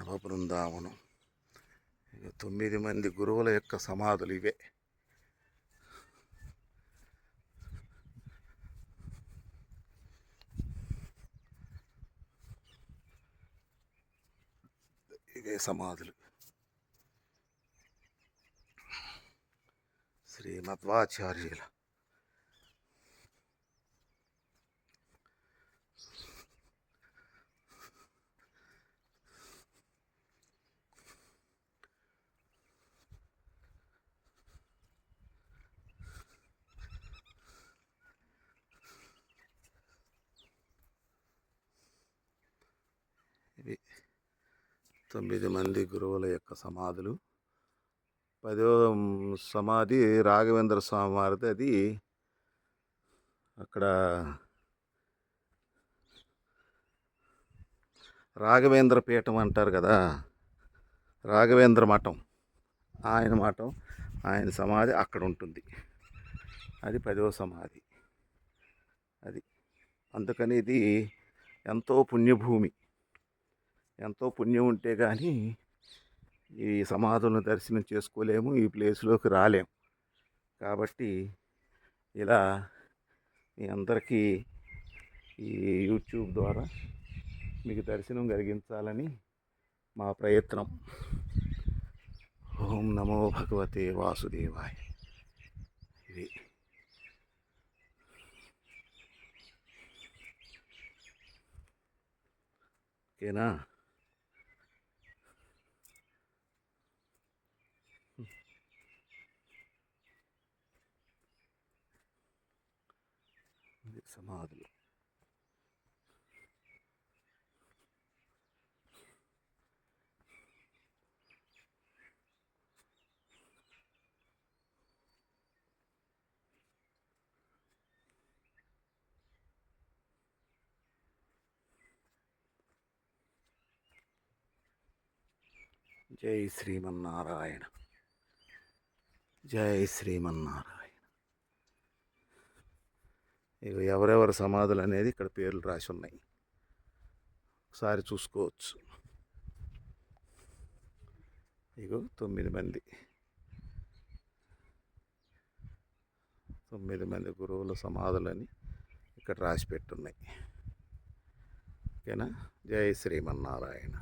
మాధవ బృందావనం. 9 మంది గురువుల యొక్క సమాధులు ఇవే. ఇవే సమాధులు. శ్రీ మధ్వాచార్యుల ఇవి 9 మంది గురువుల యొక్క సమాధులు. 10వ సమాధి రాఘవేంద్ర స్వామి వారిది. అది అక్కడ రాఘవేంద్ర పీఠం అంటారు కదా, రాఘవేంద్ర మఠం, ఆయన మఠం, ఆయన సమాధి అక్కడ ఉంటుంది. అది 10వ సమాధి. అది అందుకని ఇది ఎంతో పుణ్యభూమి. ఎంతో పుణ్యం ఉంటే కానీ ఈ సమాధులను దర్శనం చేసుకోలేము, ఈ ప్లేస్లోకి రాలేము. కాబట్టి ఇలా మీ అందరికీ ఈ యూట్యూబ్ ద్వారా మీకు దర్శనం కలిగించాలని మా ప్రయత్నం. ఓం నమో భగవతే వాసుదేవాయ. ఇది ఓకేనా? సమాధులు. జై శ్రీమన్నారాయణ, జై శ్రీమన్నారాయణ. ఇక ఎవరెవరి సమాధులు అనేది ఇక్కడ పేర్లు రాసి ఉన్నాయి, ఒకసారి చూసుకోవచ్చు. ఇగో 9 మంది, 9 మంది గురువుల సమాధులని ఇక్కడ రాసి పెట్టున్నాయి. ఓకేనా? జై శ్రీమన్నారాయణ.